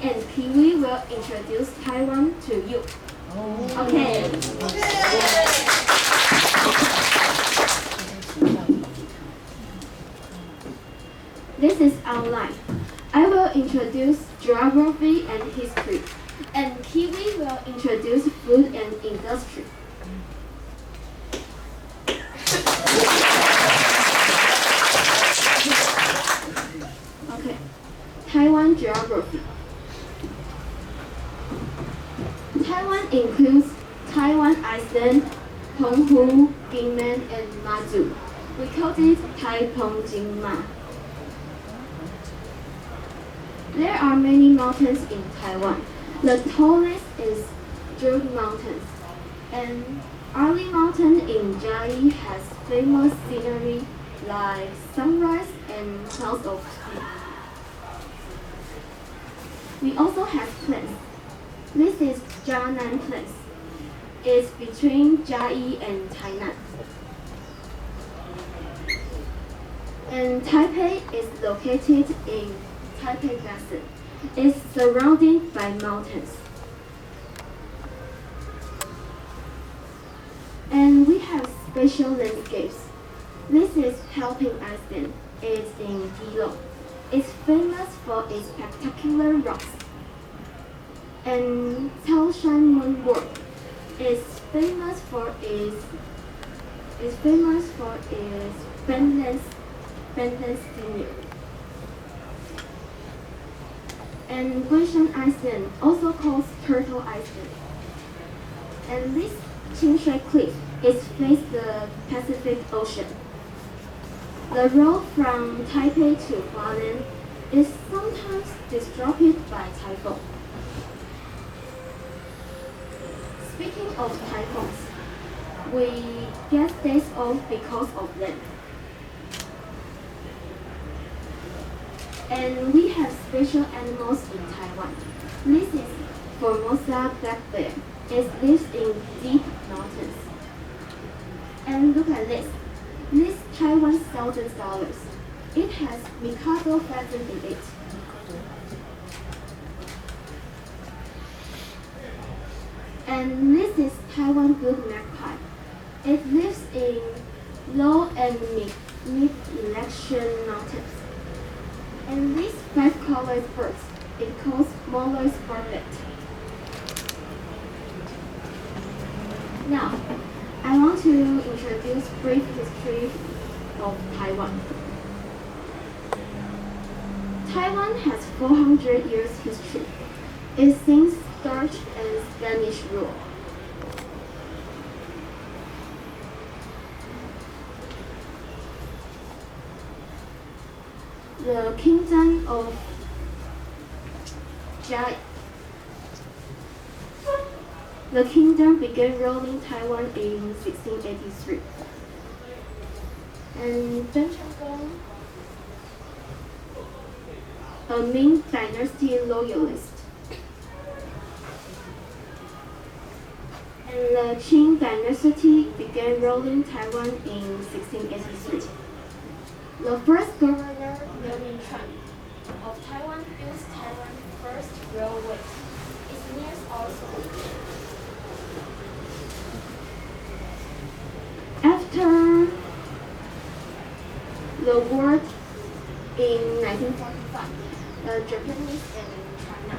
and Kiwi will introduce Taiwan to you. Okay. This is outline. I will introduce geography and history, and Kiwi will introduce food and industry. Okay, Taiwan geography. Taiwan includes Taiwan Island, Penghu, Kinmen, and Mazu. We call it Taipeng-Jingma. There are many mountains in Taiwan. The tallest is Zhou Mountains, and Arli Mountain in Jiayi has famous scenery like sunrise and clouds of smoke. We also have plains. This is Jianan Plains. It's between Jiayi and Tainan. And Taipei is located in Taipei Basin. It's surrounded by mountains. And we have special landscapes. This is Helping Island. It's in Dilo. It's famous for its spectacular rocks. And Taoshan Moonwalk is famous for its Bandless scenery. And Guishan Island, also called Turtle Island. And this Qingshui Cliff is face the Pacific Ocean. The road from Taipei to Hualien is sometimes disrupted by typhoon. Speaking of typhoons, we get days off because of them. And we have special animals in Taiwan. This is Formosa black bear. It lives in deep mountains. And look at this. This Taiwan $1,000. It has Mikado pheasant in it. And this is Taiwan good magpie. It lives in low and mid-elevation mountains. And these 5-colored birds, it calls Moller's barbet. Now, I want to introduce brief history of Taiwan. Taiwan has 400 years history. It since Dutch and Spanish rule. The Kingdom of Jiayi. The kingdom began ruling Taiwan in 1683. And Zheng Chenggang, a Ming Dynasty loyalist. And the Qing Dynasty began ruling Taiwan in 1683. The first governor, Liu Chuan, of Taiwan built Taiwan's first railway. It's near also. After the war in 1945, the Japanese and China,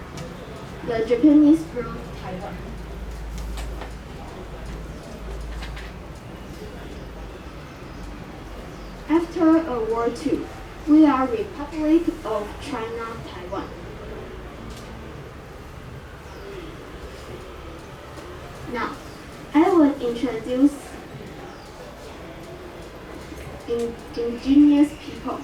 the Japanese ruled Taiwan. After World War II, we are Republic of China, Taiwan. Now, I will introduce indigenous people.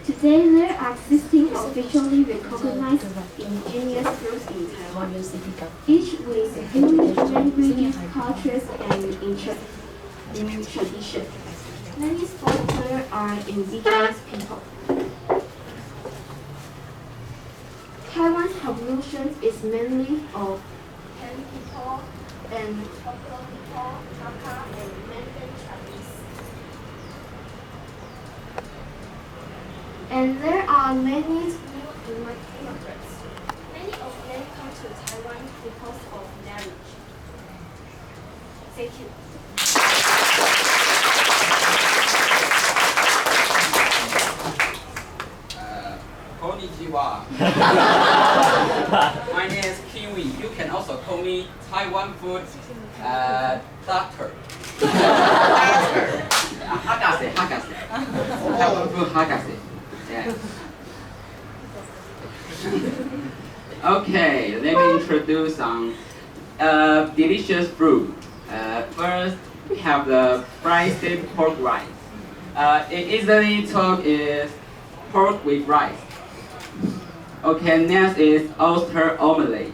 Today, there are 16 officially recognized indigenous groups in Taiwan, each with unique languages, cultures, and tradition. Many sports players are indigenous people. Taiwan's population is mainly of Han people and Hokkien people, Hakka, and Mandarin Chinese. And there are many new Thank you. Konnichiwa. My name is Kiwi. You can also call me Taiwan food doctor. Hagase. Taiwan food hagase. Yeah. Okay, let me introduce some delicious food. First, we have the fried pork rice. It easily talk is pork with rice. Okay, next is oyster omelette.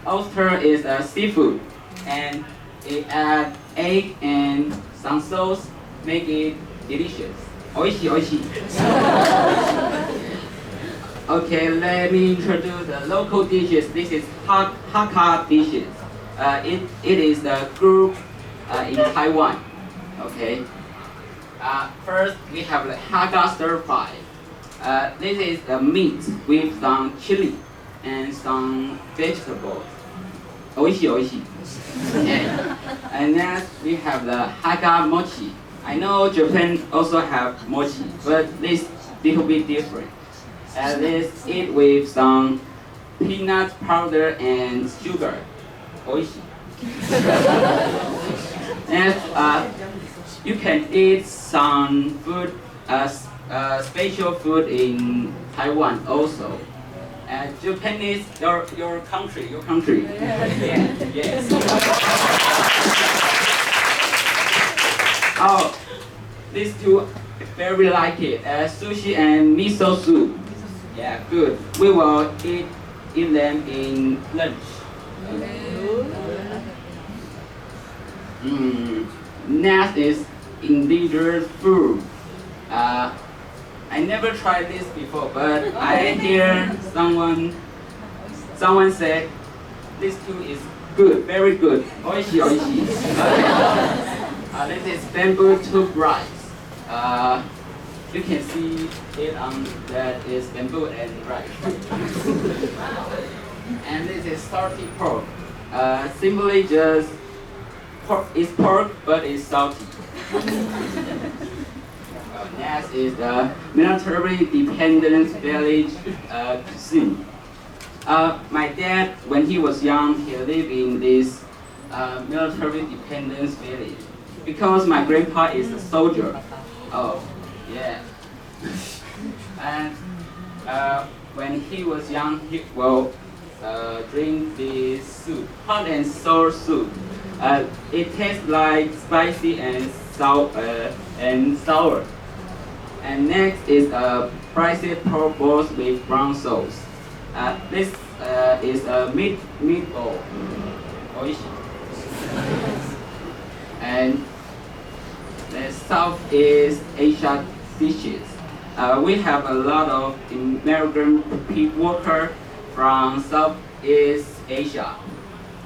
Oyster is a seafood, and it adds egg and some sauce, make it delicious. Oishi. Okay, let me introduce the local dishes. This is Hakka dishes. It is a group in Taiwan. Okay. First, we have the Hakka stir fry. This is the meat with some chili and some vegetables. Oishi. Yeah. And next, we have the Hakka mochi. I know Japan also have mochi, but this little bit different. Let's eat with some peanut powder and sugar. Oishi. Next, you can eat some food, special food in Taiwan also. Japanese, your country. Yeah, yes. Oh, these two very like it. Sushi and miso soup. Yeah, good. We will eat them in lunch. Next is indigenous food. I never tried this before, but I hear someone said this too is good, very good. Oishi. Okay. This is bamboo tube rice. You can see it on that is bamboo and rice. And this is salty pork. Simply just pork. It's pork, but it's salty. Next is the military dependence village cuisine. My dad, when he was young, he lived in this military dependence village because my grandpa is a soldier. Oh, yeah. And when he was young, he will drink this soup, hot and sour soup. It tastes like spicy and sour. And next is fried pork balls with brown sauce. This is a meatball. Oishi. And the Southeast Asia dishes. We have a lot of immigrant workers from Southeast Asia.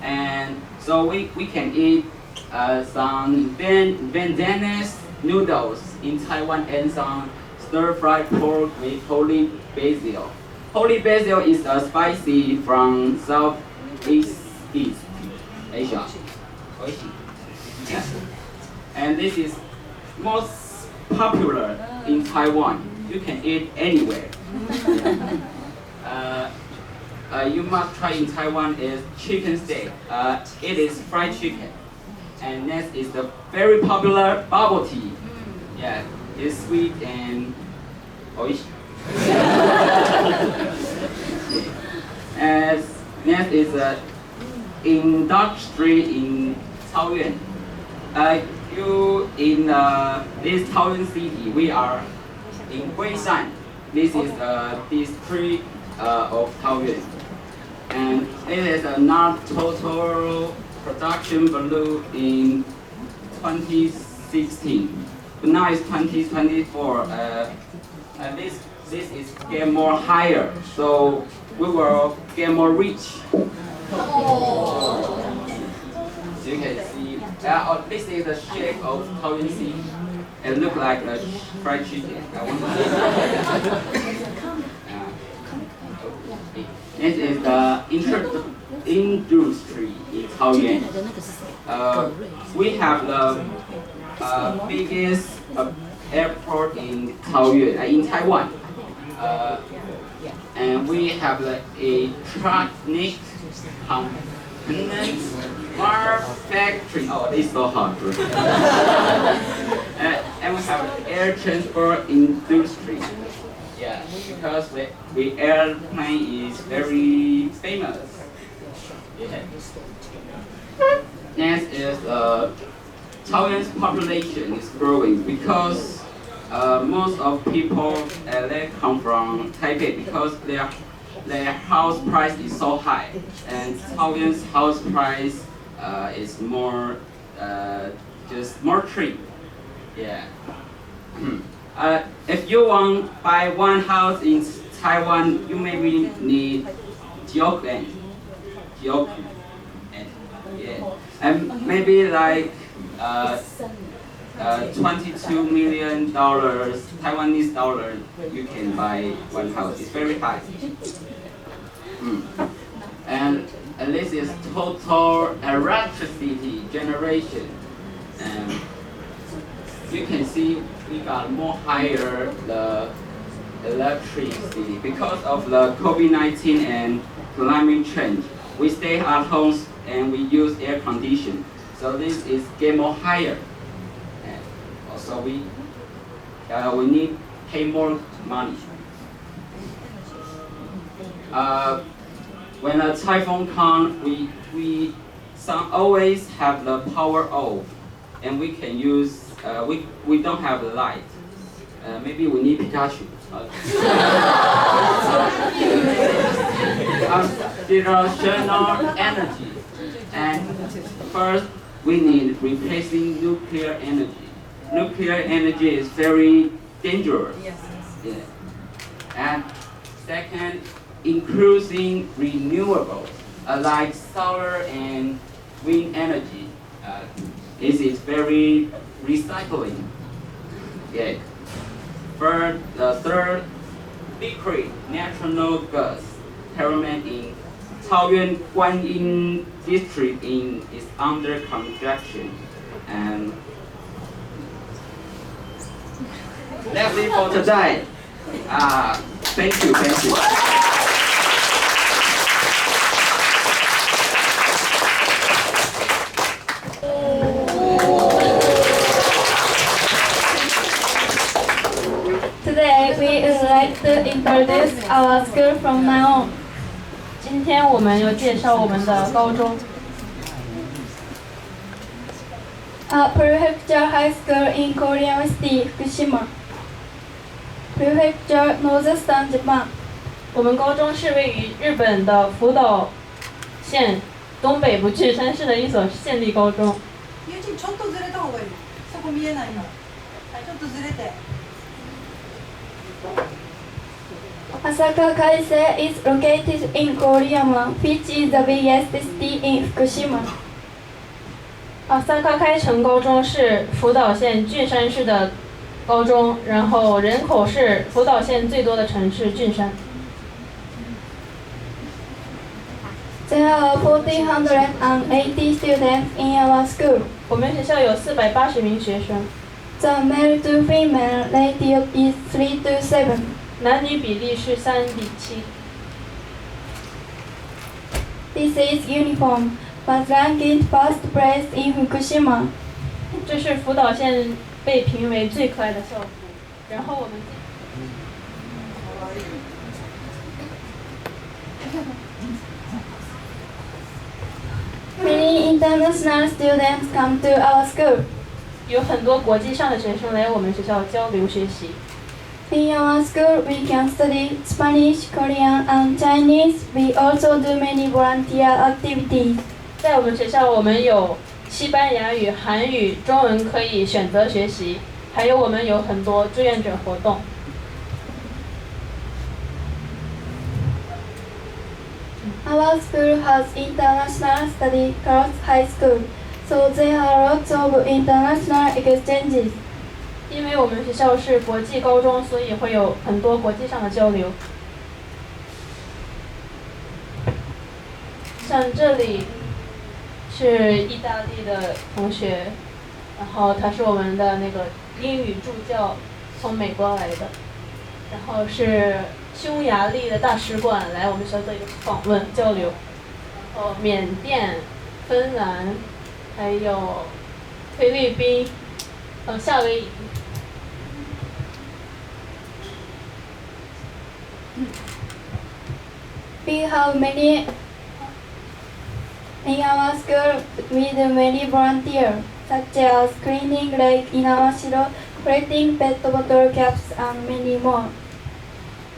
And so we can eat some Vietnamese noodles in Taiwan and some stir-fried pork with holy basil. Holy basil is a spicy from Southeast Asia. Oishi. Yeah. And this is most popular in Taiwan. You can eat anywhere. You must try in Taiwan is chicken steak. It is fried chicken. And next is the very popular bubble tea. Yeah, it's sweet and oishi. And next is industry in Taoyuan. You in this Taoyuan city, we are in Guishan. This is the district of Taoyuan. And it is a not total production balloon in 2016. But now it's 2024. This is get more higher, so we will get more rich. So you can see, this is the shape of Taoyuan Sea. It looks like a fried chicken. I want to This is the industry in Taoyuan. we have the biggest airport in Taoyuan, in Taiwan. And we have a tronic component manufacturing. Oh, it's so hard. And we have air transport industry. Yeah, because the airplane is very famous. Yeah. Next is Taoyuan's population is growing because most of people they come from Taipei because their house price is so high, and Taoyuan's house price is more just more cheap. Yeah. If you want to buy one house in Taiwan, you maybe need 9 元. Yeah. And maybe like $22 million Taiwanese dollar, you can buy one house. It's very high. And this is total electricity generation. And you can see we got more higher the electricity because of the COVID-19 and climate change. We stay at homes and we use air condition. So this is get more higher. And also we need pay more money. When a typhoon comes, we always have the power off, and we can use we don't have the light. Maybe we need Pikachu. Generational energy. And first, we need replacing nuclear energy. Nuclear energy is very dangerous. Yeah. And second, increasing renewables like solar and wind energy. This is very recycling. Yeah. Third, liquid natural gas development in Taoyuan Guanyin district is under construction. And that's it for today. Thank you. Today we would like to introduce our school from now on. 今天我们要介绍我们的高中。Prefecture High School in Korean City, Fukushima. Prefecture, Northeastern Japan. 我们高中是位于日本的福岛县东北部郡山市的一所县立高中。ちょっとずれた方がいい。そこ見えないの。ちょっとずれて。Osaka Kaisei is located in Koriyama, which is the biggest city in Fukushima. 三卡开成高中是福岛县郡山市的高中，然后人口是福岛县最多的城市郡山。There are 480 students in our school. 我们学校有480名学生。The male to female ratio is 3 to 7. 男女比例是3:7。This is uniform, but ranked first place in Fukushima. 这是福岛县被评为最可爱的校服。然后我们。Many international students come to our school. 有很多国际上的学生来我们学校交流学习。In our school, we can study Spanish, Korean, and Chinese. We also do many volunteer activities. 在我们学校，我们有西班牙语、韩语、中文可以选择学习，还有我们有很多志愿者活动。Our school has international study class high school, so there are lots of international exchanges. 因为我们学校是国际高中，所以会有很多国际上的交流。像这里是意大利的同学，然后他是我们的那个英语助教，从美国来的，然后是匈牙利的大使馆来我们学校做一个访问交流，然后缅甸、芬兰，还有菲律宾，夏威夷。We have many in our school with many volunteers, such as cleaning lake in our shiro, collecting pet bottle caps, and many more.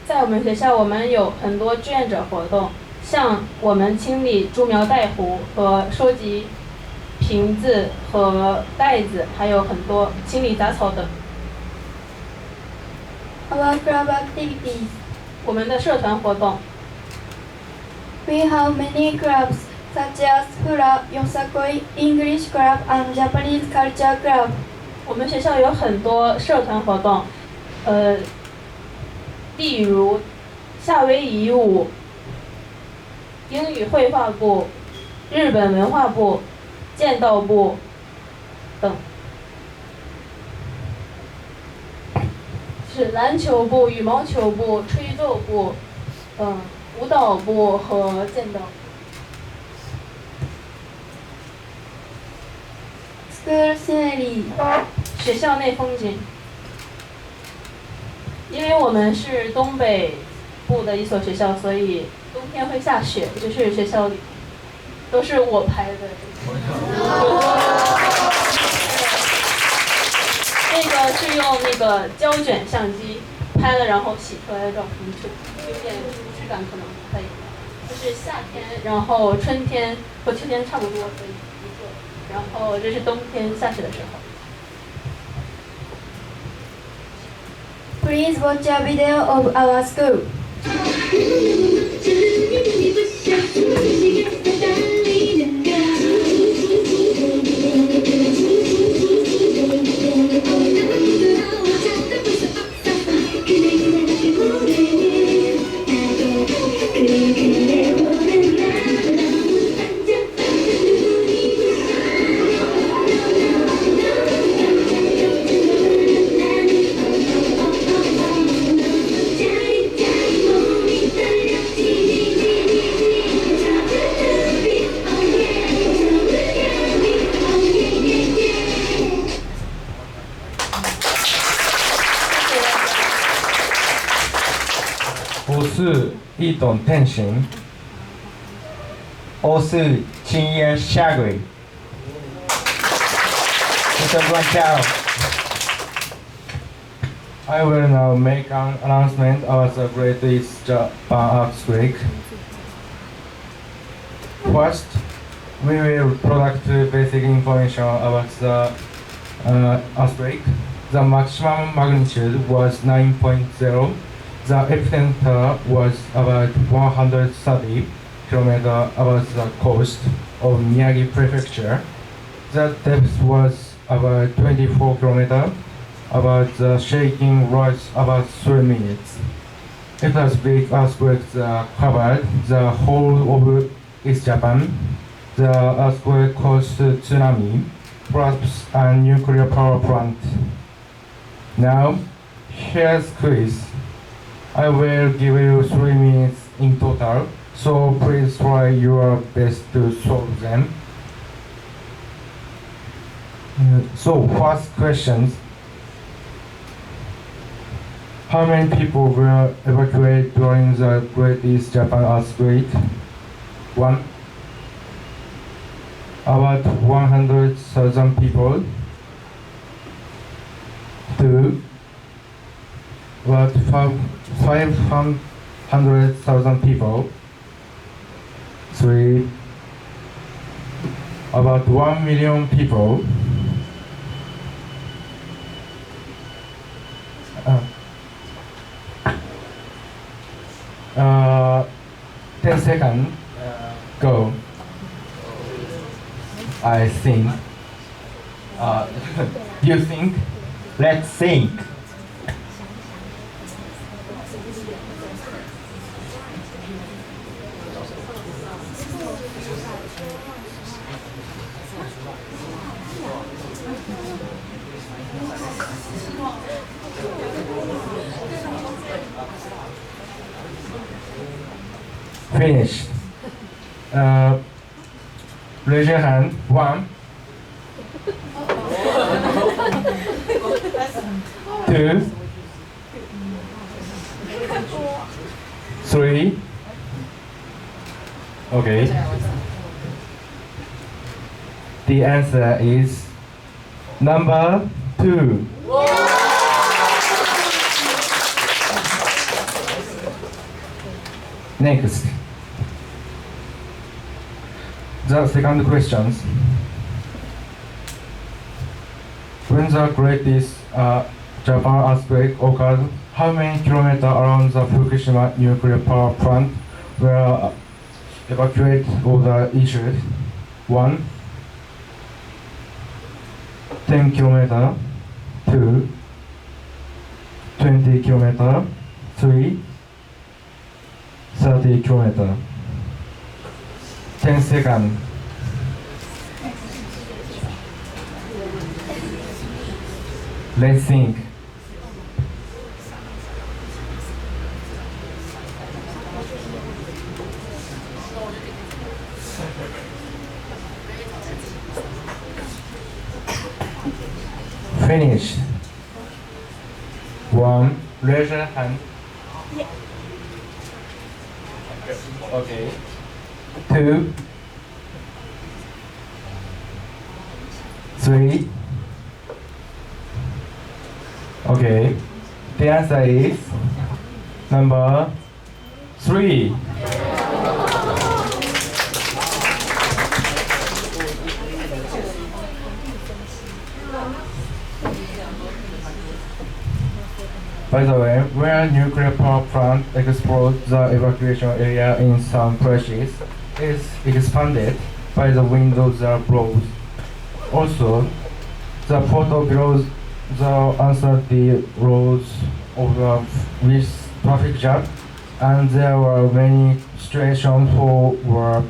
在我们学校，我们有很多志愿者活动，像我们清理猪苗袋壶和收集瓶子和袋子，还有很多清理杂草等。Our club activities. 我们的社团活动。We have many clubs, such as Hula, Yosakoi, English Club, and Japanese Culture Club. 我们学校有很多社团活动，例如夏威夷舞、英语绘画部、日本文化部、剑道部等，是篮球部、羽毛球部、吹奏部，舞蹈部和剑道。School scenery. 学校内风景。因为我们是东北部的一所学校，所以冬天会下雪，就是学校里都是我拍的。那个是用那个胶卷相机拍了，然后洗出来的照片，有点质感可能不太一样。就是夏天，然后春天和秋天差不多的一个，然后这是冬天下雪的时候。Please watch a video of our school. 我是一种天性，我是今夜下跪。I will now make an announcement about the Great East Japan Earthquake. First, we will product basic information about the earthquake. The maximum magnitude was 9.0. The epicenter was about 130 km above the coast of Miyagi Prefecture. The depth was about 24 km. About the shaking was about 3 minutes. It was big earthquake that covered the whole of East Japan. The earthquake caused tsunami, collapse, and nuclear power plant. Now, here's quiz. I will give you 3 minutes in total, so please try your best to solve them. So, first question. How many people were evacuated during the Great East Japan earthquake? 1. About 100,000 people. 2. About 500,000 people. 3. About 1 million people. 10 seconds. Go. I think. You think? Let's think. Finished. Raise your hand. 1, 2, 3. Okay. The answer is number 2. Next. The second question. When the greatest Japan earthquake occurred, how many kilometers around the Fukushima nuclear power plant were evacuated or the issued? 1, 10 kilometers. 2, 20 kilometers. 3, 30 kilometers. 10 seconds. Let's think. Finished. 1, raise your hand. Okay. 2, 3. Okay. The answer is number 3. By the way, where nuclear power plant explodes, the evacuation area in some places is expanded by the windows that blows. Also, the photo below the answer the roads of the with traffic jam, and there were many situations where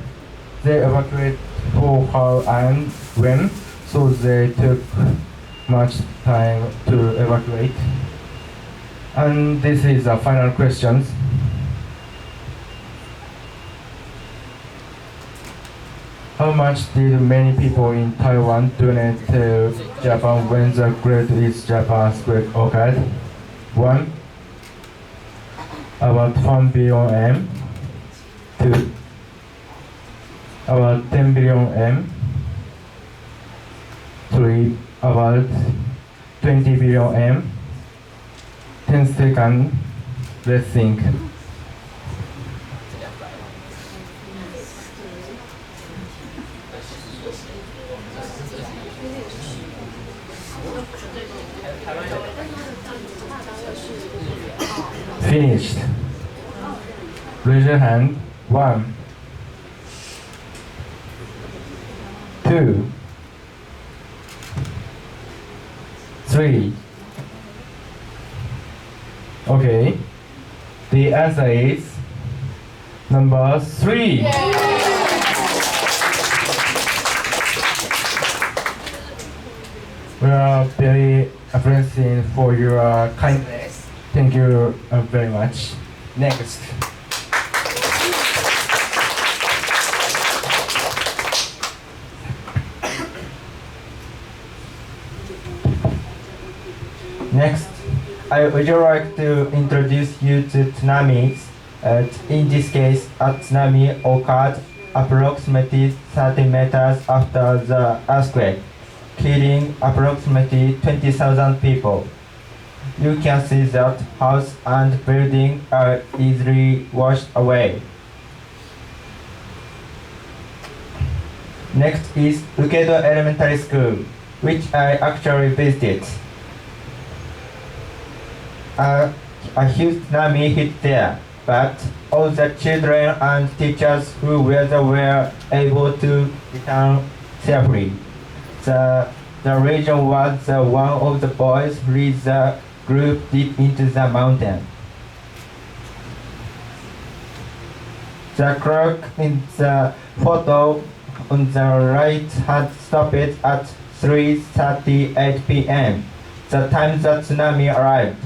they evacuate for how and when, so they took much time to evacuate. And this is the final question. How much did many people in Taiwan donate to Japan when the Great East Japan earthquake occurred? 1, about 1 billion M. 2, about 10 billion M. 3, about 20 billion M. 10 seconds. Let's think. Finished. Raise your hand. 1, 2, 3. Okay. The answer is number 3. We are very appreciative for your kindness. Thank you very much. Next. Next, I would like to introduce you to tsunamis. In this case, a tsunami occurred approximately 30 meters after the earthquake, killing approximately 20,000 people. You can see that house and building are easily washed away. Next is Ukedo Elementary School, which I actually visited. A huge tsunami hit there, but all the children and teachers who were there were able to return safely. The region was one of the boys leads the group deep into the mountain. The clock in the photo on the right had stopped at 3:38 p.m., the time the tsunami arrived.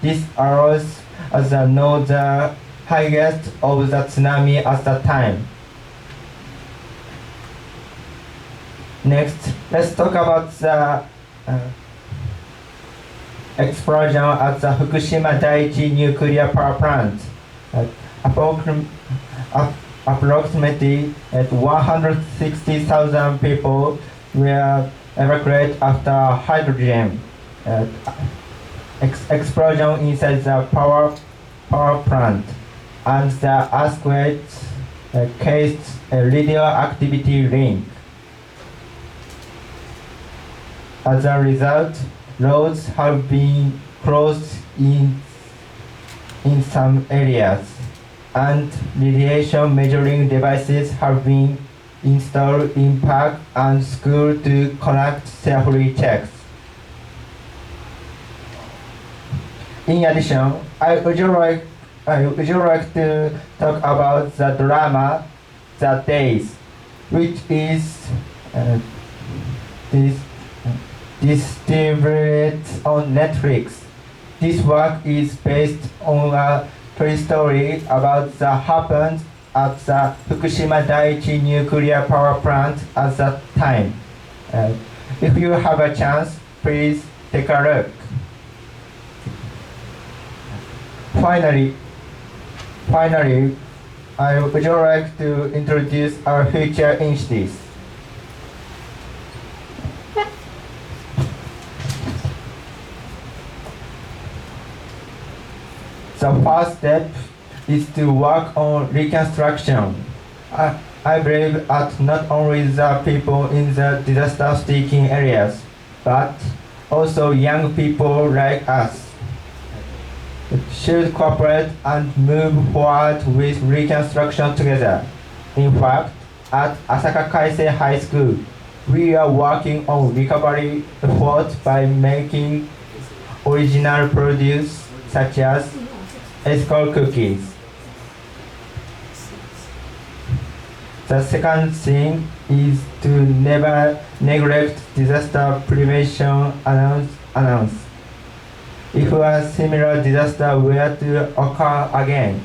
This allows us to know the highest of the tsunami at the time. Next, let's talk about the explosion at the Fukushima Daiichi nuclear power plant. Approximately 160,000 people were evacuated after hydrogen explosion inside the power plant, and the earthquake caused a radioactivity leak. As a result, roads have been closed in some areas, and radiation measuring devices have been installed in park and school to conduct safety checks. In addition, I would like to talk about the drama The Days, which is distributed on Netflix. This work is based on a true story about the happened at the Fukushima Daiichi nuclear power plant at that time. If you have a chance, please take a look. Finally, I would like to introduce our future initiatives. The first step is to work on reconstruction. I believe that not only the people in the disaster-stricken areas, but also young people like us should cooperate and move forward with reconstruction together. In fact, at Asaka Kaisei High School, we are working on recovery efforts by making original produce such as school cookies. The second thing is to never neglect disaster prevention announce. If a similar disaster were to occur again,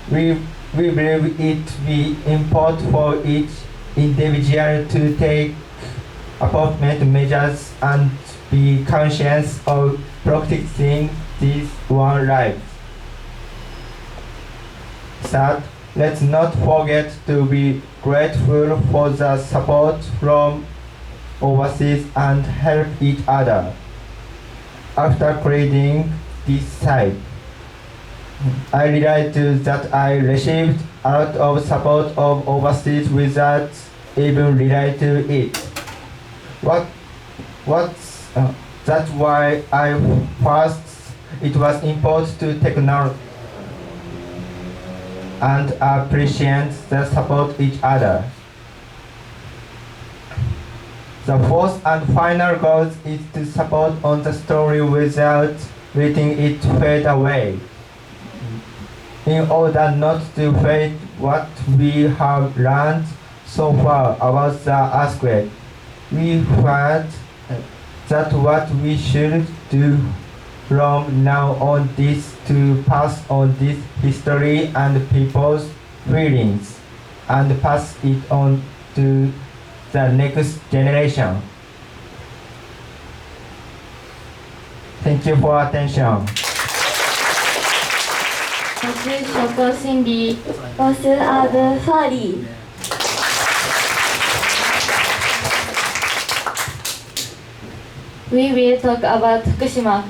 we believe it be important for each individual to take appropriate measures and be conscious of protecting this one life. Third, let's not forget to be grateful for the support from overseas and help each other. After creating this site, I realized that I received a lot of support of overseas without even related to it. That's why it was important to take note and appreciate the support each other. The fourth and final goal is to support on the story without letting it fade away. In order not to fade what we have learned so far about the earthquake, we felt that what we should do from now on is to pass on this history and people's feelings and pass it on to the next generation. Thank you for attention. Social Cindy versus other Fari. We will talk about Fukushima.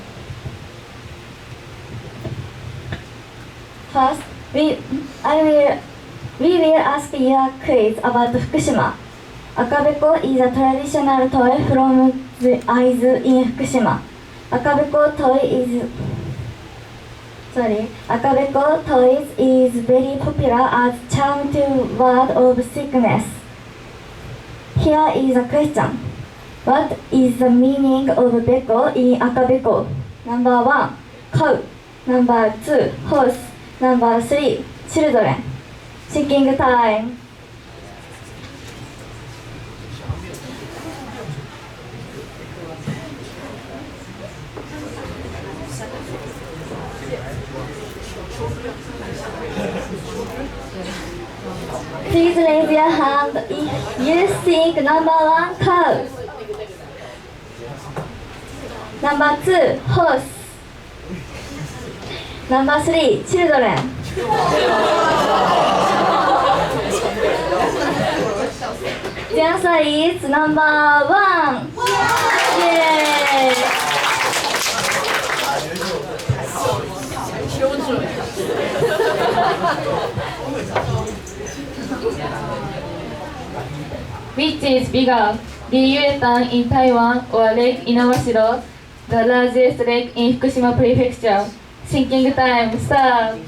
First, we will ask you a quiz about Fukushima. Akabeko is a traditional toy from the Aizu in Fukushima. Akabeko toys is very popular as charm to ward of sickness. Here is a question. What is the meaning of beko in Akabeko? Number 1, cow. Number 2, horse. Number 3, children. Thinking time. Please raise your hand if you think number 1, cow. Number 2, horse. Number 3, children. The answer is number 1. Yay! Which is bigger, Ryutan in Taiwan or Lake Inawashiro, the largest lake in Fukushima Prefecture? Thinking time, start.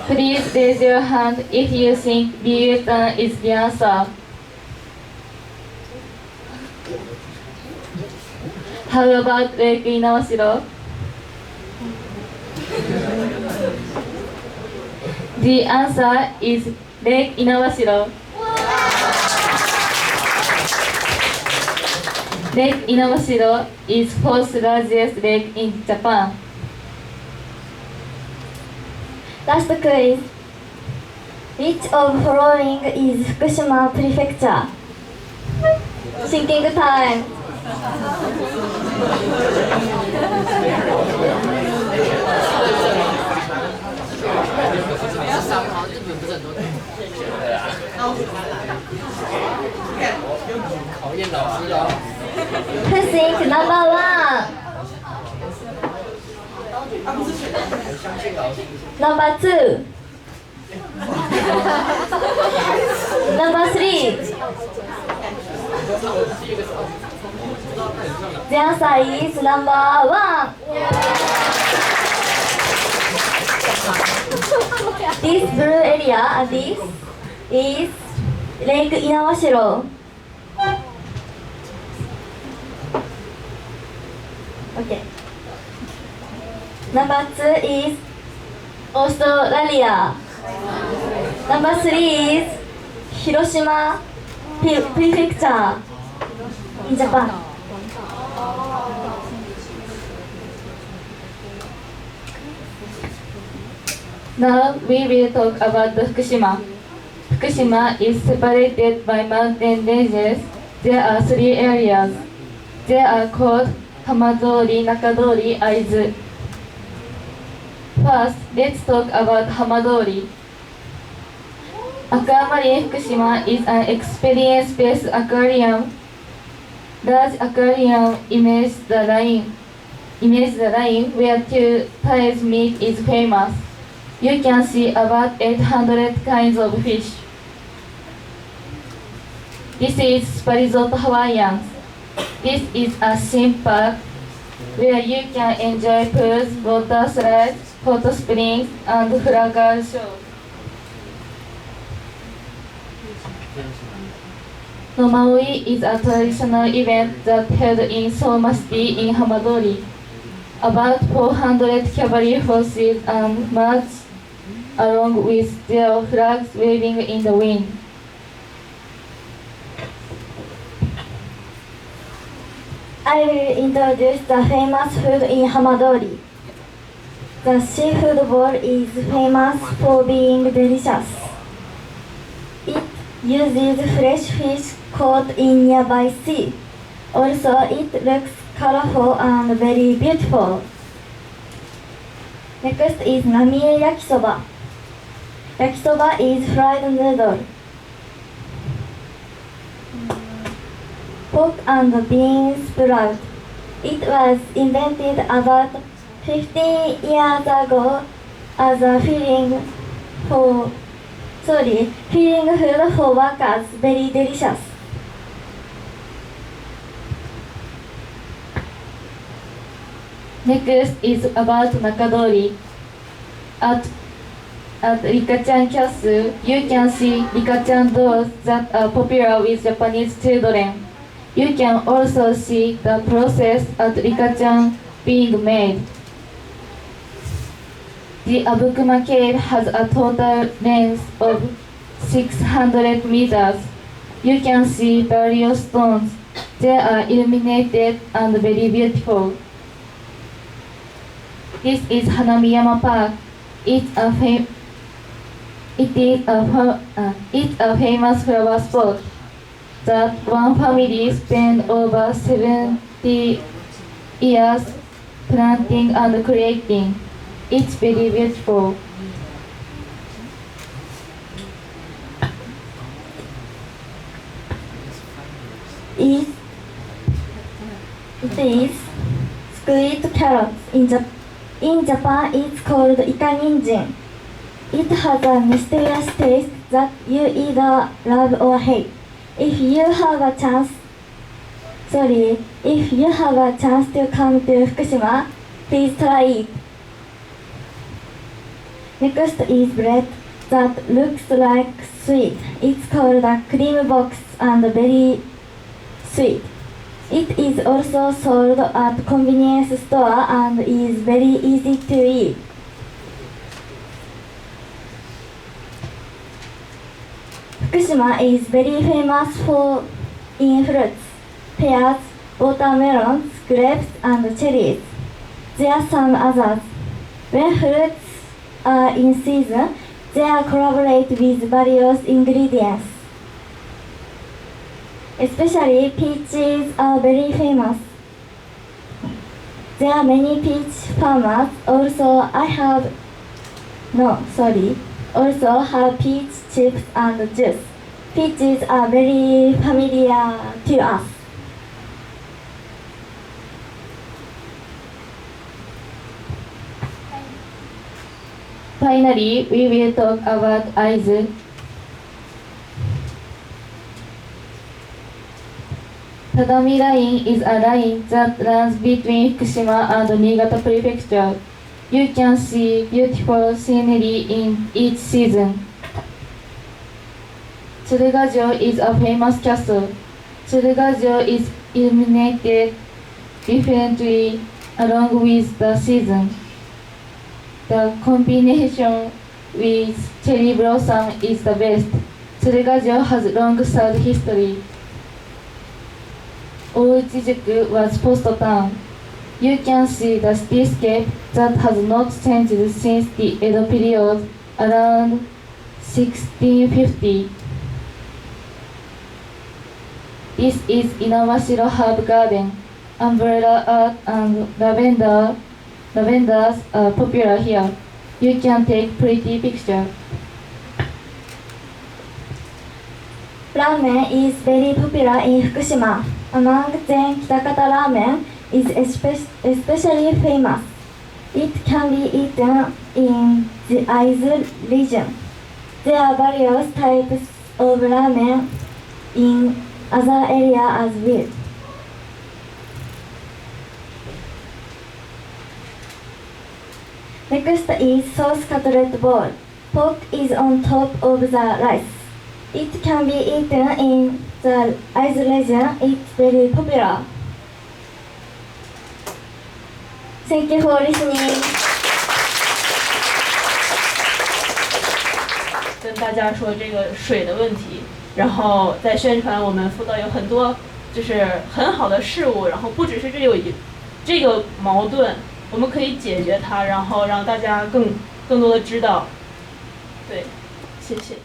Please raise your hand if you think Ryutan is the answer. How about Lake Inawashiro? The answer is Lake Inawashiro. Lake Inawashiro is fourth largest lake in Japan. Last quiz. Which of following is Fukushima Prefecture? Thinking time. Who think number 1? Number 2? Number 3? The answer is number 1. This blue area and this is Lake Inawashiro. Okay. Number 2 is Australia. Number 3 is Hiroshima Prefecture in Japan. Now we will talk about the Fukushima. Fukushima is separated by mountain ranges. There are 3 areas. They are called Hamadori, Nakadori, Aizu. First, let's talk about Hamadori. Aquamarine Fukushima is an experience-based aquarium. Large aquarium image the line where 2 tides meet is famous. You can see about 800 kinds of fish. This is Resort Hawaiian. This is a theme park where you can enjoy pools, water slides, hot springs, and flag show. No Maui is a traditional event that held in Soma City in Hamadori. About 400 cavalry horses and march along with their flags waving in the wind. I will introduce the famous food in Hamadori. The seafood bowl is famous for being delicious. It uses fresh fish caught in nearby sea. Also, it looks colorful and very beautiful. Next is Namie Yakisoba. Yakisoba is fried noodle. Pork and bean sprout. It was invented about 15 years ago as a filling food for workers. Very delicious. Next is about Nakadori. At Rikachan Castle, you can see Rikachan dolls that are popular with Japanese children. You can also see the process at Rikachan being made. The Abukuma Cave has a total length of 600 meters. You can see various stones. They are illuminated and very beautiful. This is Hanamiyama Park. It's a famous flower spot that one family spent over 70 years planting and creating. It's very beautiful. It is sweet carrots. In Japan, it's called ika ninjin. It has a mysterious taste that you either love or hate. If you have a chance to come to Fukushima, please try it. Next is bread that looks like sweet. It's called a cream box and very sweet. It is also sold at convenience store and is very easy to eat. Fukushima is very famous in fruits, pears, watermelons, grapes, and cherries. There are some others. When fruits are in season, they collaborate with various ingredients. Especially peaches are very famous. There are many peach farmers. Also have peach chips and juice. Peaches are very familiar to us. Finally, we will talk about Aizu. Tadami Line is a line that runs between Fukushima and Niigata Prefecture. You can see beautiful scenery in each season. Tsurugajo is a famous castle. Tsurugajo is illuminated differently along with the season. The combination with cherry blossom is the best. Tsurugajo has long sad history. Ouchijuku was post town. You can see the cityscape that has not changed since the Edo period around 1650. This is Inawashiro Herb Garden. Umbrella art and lavenders are popular here. You can take pretty pictures. Ramen is very popular in Fukushima. Among them, Kitakata Ramen is especially famous. It can be eaten in the Aizu region. There are various types of ramen in other areas as well. Next is sauce cutlet bowl. Pork is on top of the rice. It can be eaten in the Aizu region. It's very popular. Thank you for listening. 跟大家说这个水的问题，然后再宣传我们福岛有很多就是很好的事物，然后不只是这个矛盾，我们可以解决它，然后让大家更多的知道。对，谢谢。